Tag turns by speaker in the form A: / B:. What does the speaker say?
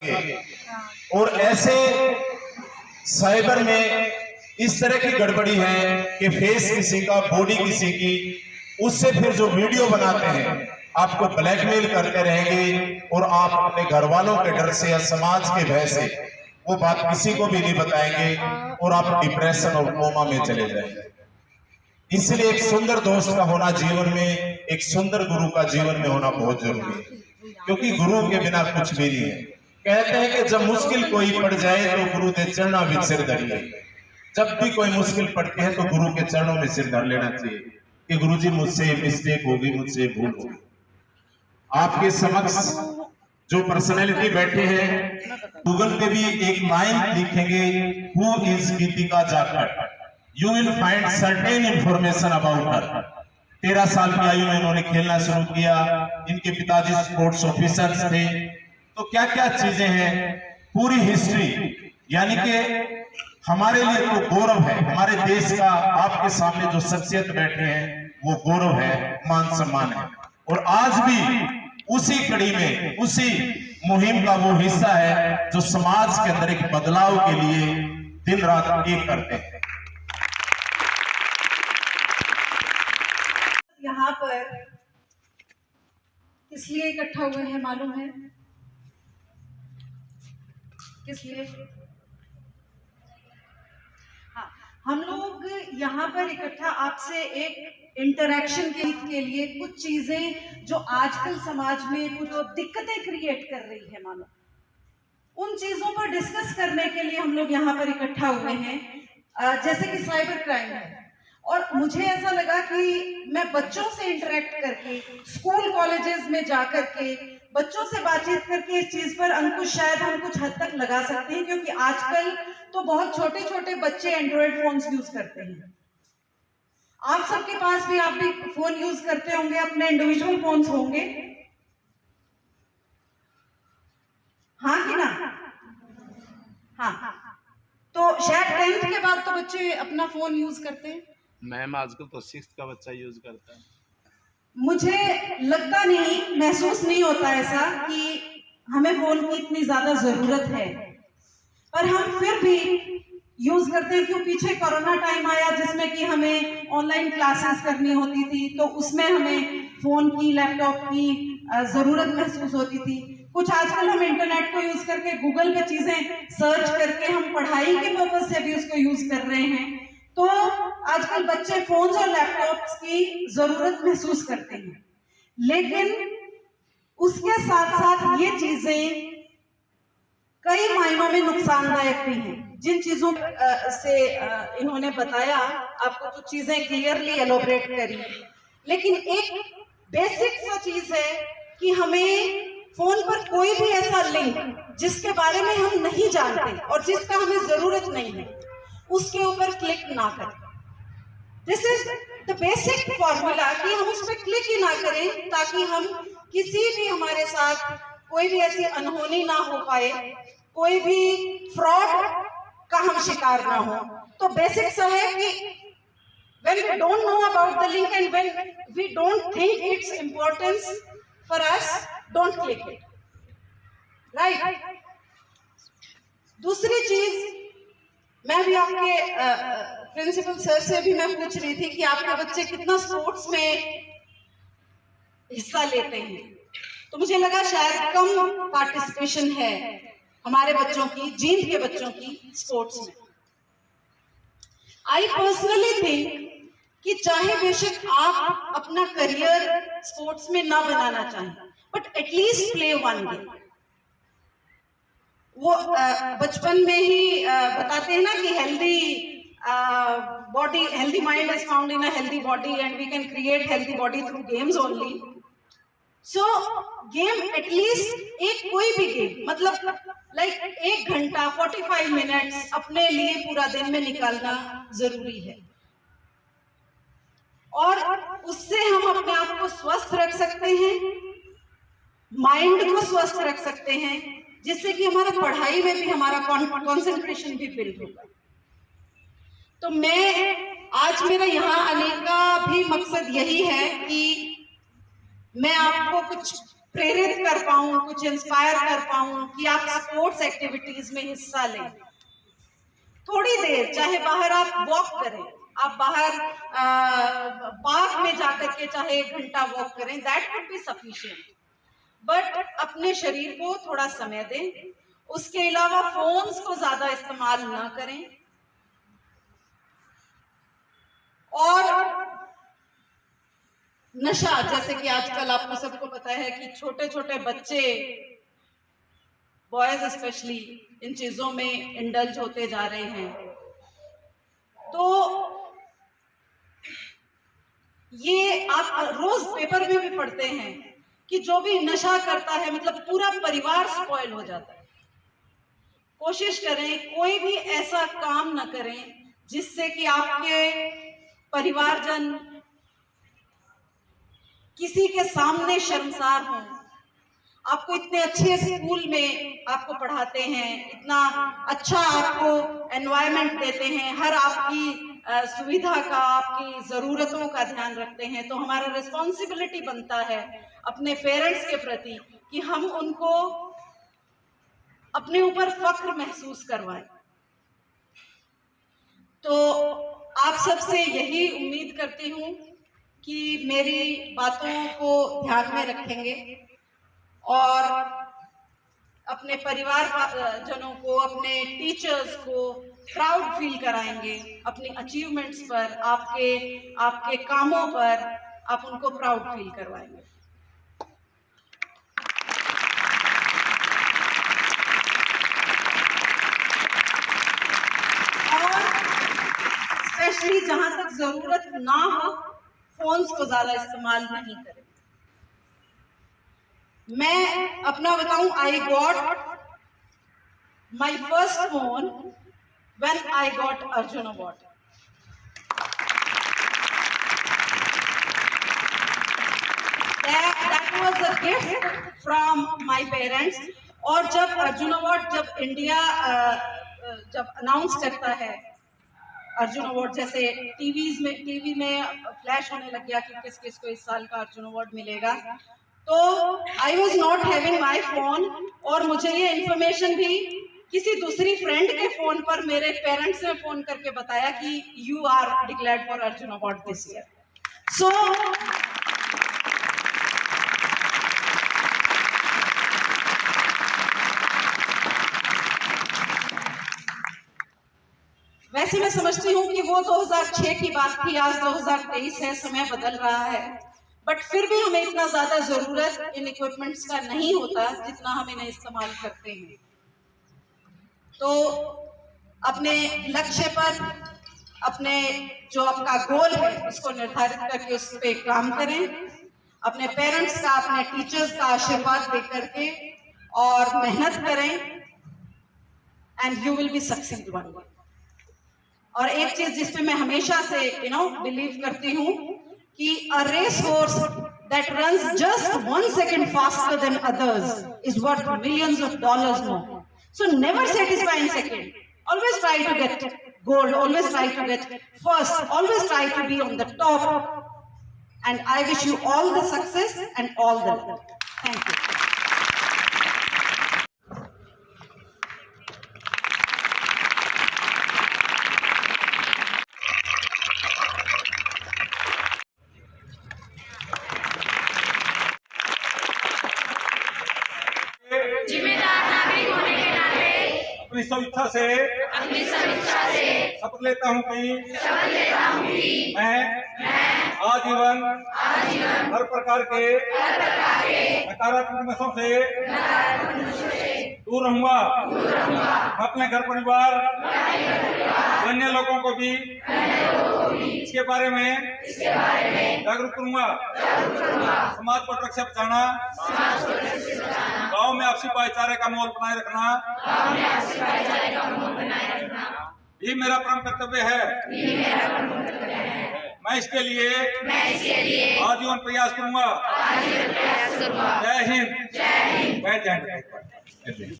A: और ऐसे साइबर में इस तरह की गड़बड़ी है कि फेस किसी का, बॉडी किसी की, उससे फिर जो वीडियो बनाते हैं आपको ब्लैकमेल करते रहेंगे और आप अपने घर वालों के डर से या समाज के भय से वो बात किसी को भी नहीं बताएंगे और आप डिप्रेशन और कोमा में चले जाएंगे। इसलिए एक सुंदर दोस्त का होना जीवन में, एक सुंदर गुरु का जीवन में होना बहुत जरूरी है, क्योंकि गुरु के बिना कुछ भी नहीं है। कहते हैं कि जब मुश्किल कोई पड़ जाए तो गुरु के चरणों में सिर धरिए। जब भी कोई मुश्किल पड़ती है तो गुरु के चरणों में सिर धर लेना चाहिए कि गुरुजी मुझसे मिस्टेक होगी, मुझसे भूल होगी। आपके समक्ष जो पर्सनैलिटी बैठे हैं, गूगल पे भी एक लाइन लिखेंगे, who is Geetika Jakhar, you will find certain information about her. 13 साल की आयु में इन्होंने खेलना शुरू किया। इनके पिताजी स्पोर्ट्स ऑफिसर्स थे। तो क्या क्या चीजें हैं, पूरी हिस्ट्री, यानी कि हमारे लिए तो गौरव है, हमारे देश का आपके सामने जो शख्सियत बैठे हैं वो गौरव है, मान सम्मान है। और आज भी उसी कड़ी में, उसी मुहिम का वो हिस्सा है जो समाज के अंदर एक बदलाव के लिए दिन रात एक करते हैं।
B: यहाँ पर किस लिए इकट्ठा हुए हैं मालूम है? किस लिए? हाँ, हम लोग यहाँ पर इकट्ठा आपसे एक इंटरैक्शन के लिए, कुछ चीजें जो आजकल समाज में कुछ दिक्कतें क्रिएट कर रही है मानो, उन चीजों पर डिस्कस करने के लिए हम लोग यहाँ पर इकट्ठा हुए हैं। जैसे कि साइबर क्राइम है, और मुझे ऐसा लगा कि मैं बच्चों से इंटरेक्ट करके, स्कूल कॉलेजेस में जाकर के बच्चों से बातचीत करके इस चीज पर अंकुश शायद हम कुछ हद तक लगा सकते हैं, क्योंकि आजकल तो बहुत छोटे छोटे बच्चे एंड्रॉयड फोन्स यूज करते हैं। आप सबके पास भी, आप भी फोन यूज करते होंगे, अपने इंडिविजुअल फोन्स होंगे, हाँ कि ना? हाँ, तो शायद 10th के बाद तो बच्चे अपना फोन यूज करते हैं।
C: मैम आजकल तो 6th का बच्चा यूज करता है।
B: मुझे लगता नहीं, महसूस नहीं होता ऐसा कि हमें फोन की इतनी ज्यादा जरूरत है, पर हम फिर भी यूज करते हैं। क्यों? पीछे कोरोना टाइम आया जिसमें कि हमें ऑनलाइन क्लासेस करनी होती थी, तो उसमें हमें फोन की, लैपटॉप की जरूरत महसूस होती थी। कुछ आजकल हम इंटरनेट को यूज करके, गूगल पे चीजें सर्च करके हम पढ़ाई के पर्पज से भी उसको यूज कर रहे हैं। तो आजकल बच्चे फोन्स और लैपटॉप्स की जरूरत महसूस करते हैं, लेकिन उसके साथ साथ ये चीजें कई मायनों में नुकसानदायक भी हैं। जिन चीजों से इन्होंने बताया, आपको कुछ चीजें क्लियरली एलोबरेट करी, लेकिन एक बेसिक सा चीज है कि हमें फोन पर कोई भी ऐसा लिंक जिसके बारे में हम नहीं जानते और जिसका हमें जरूरत नहीं है, उसके ऊपर क्लिक ना करें। This is the basic formula कि हम उस पर क्लिक ही ना करें, ताकि हम किसी भी, हमारे साथ कोई भी ऐसी अनहोनी ना हो पाए, कोई भी फ्रॉड का हम शिकार ना हो। तो बेसिक सा है कि when we don't know about the link and when we don't think its importance for us, don't click it, right? दूसरी चीज, मैं भी आपके प्रिंसिपल सर से भी मैं पूछ रही थी कि आपके बच्चे कितना स्पोर्ट्स में हिस्सा लेते हैं, तो मुझे लगा शायद कम पार्टिसिपेशन है हमारे बच्चों की, जींद के बच्चों की स्पोर्ट्स में। आई पर्सनली थिंक कि चाहे बेशक आप अपना करियर स्पोर्ट्स में ना बनाना चाहें, but at least play one game. वो बचपन में ही बताते हैं ना कि healthy body, healthy mind is found in a healthy body and we can create healthy body through games only. So game, at least एक कोई भी गेम, मतलब लाइक 1 घंटा 45 मिनट्स अपने लिए पूरा दिन में निकालना जरूरी है, और उससे हम अपने आप को स्वस्थ रख सकते हैं, माइंड को स्वस्थ रख सकते हैं, जिससे कि हमारा पढ़ाई में भी हमारा कंसंट्रेशन भी बिल्ड होगा। तो आज मेरा यहाँ आने का भी मकसद यही है कि मैं आपको कुछ प्रेरित कर पाऊं, कुछ इंस्पायर कर पाऊं कि आप स्पोर्ट्स एक्टिविटीज में हिस्सा लें। थोड़ी देर, चाहे बाहर आप वॉक करें, आप बाहर पार्क में जाकर के चाहे 1 घंटा वॉक करें, that would be sufficient. But अपने शरीर को थोड़ा समय दें। उसके अलावा फोन्स को ज्यादा इस्तेमाल ना करें। और नशा, जैसे कि आजकल आपको सबको पता है कि छोटे छोटे बच्चे, बॉयज स्पेशली, इन चीजों में इंडल्ज होते जा रहे हैं। तो ये आप रोज पेपर में भी पढ़ते हैं कि जो भी नशा करता है, मतलब पूरा परिवार स्पॉइल हो जाता है। कोशिश करें कोई भी ऐसा काम न करें जिससे कि आपके परिवारजन किसी के सामने शर्मसार हों। आपको इतने अच्छे स्कूल में आपको पढ़ाते हैं, इतना अच्छा आपको एनवायरनमेंट देते हैं, हर आपकी सुविधा का, आपकी ज़रूरतों का ध्यान रखते हैं। तो हमारा रिस्पॉन्सिबिलिटी बनता है अपने पेरेंट्स के प्रति कि हम उनको अपने ऊपर फख्र महसूस करवाएं। तो आप सबसे यही उम्मीद करती हूँ कि मेरी बातों को ध्यान में रखेंगे और अपने परिवार जनों को, अपने टीचर्स को प्राउड फील कराएंगे अपनी अचीवमेंट्स पर, आपके कामों पर आप उनको प्राउड फील करवाएंगे। और स्पेशली जहां तक जरूरत ना हो, फोन्स को ज्यादा इस्तेमाल नहीं करें। मैं अपना बताऊं, I got my first phone when I got Arjun award. That was a gift from my parents. और जब अर्जुन अवार्ड, जब इंडिया जब अनाउंस करता है अर्जुन अवार्ड, जैसे टीवी में फ्लैश होने लग गया कि किस किस को इस साल का अर्जुन अवार्ड मिलेगा, तो I was not having my phone. और मुझे ये इंफॉर्मेशन भी किसी दूसरी फ्रेंड के फोन पर मेरे पेरेंट्स ने फोन करके बताया कि you are declared for Arjuna award this year. So वैसे मैं समझती हूँ कि वो 2006 की बात थी, आज 2023 है, समय बदल रहा है। बट फिर भी हमें इतना ज्यादा जरूरत इन इक्विपमेंट्स का नहीं होता जितना हम इन्हें इस्तेमाल करते हैं। तो अपने लक्ष्य पर, अपने जो आपका गोल है उसको निर्धारित करके उस पर काम करें। अपने पेरेंट्स का, अपने टीचर्स का आशीर्वाद दे करके और मेहनत करें, and you will be succeed one day. और एक चीज जिसपे मैं हमेशा से बिलीव करती हूँ कि a racehorse that runs just 1 second faster than others is worth millions of dollars more. So never satisfy in second. Always try to get gold. Always try to get first. Always try to be on the top. And I wish you all the success and all the luck. Thank you.
D: जिम्मेदार नागरिक होने के नाते
A: अपनी स्वेच्छा से शपथ लेता हूँ कि मैं आजीवन हर प्रकार के नकारात्मक नशों से दूर रहूंगा। मैं अपने घर परिवार, अन्य लोगों को भी इसके बारे में जागरूक करूंगा। समाज को रक्षा बचाना, गांव में आपसी भाईचारे का माहौल बनाए रखना ये मेरा परम कर्तव्य है। मैं इसके लिए आजीवन प्रयास करूंगा। जय हिंद, जय हिंद।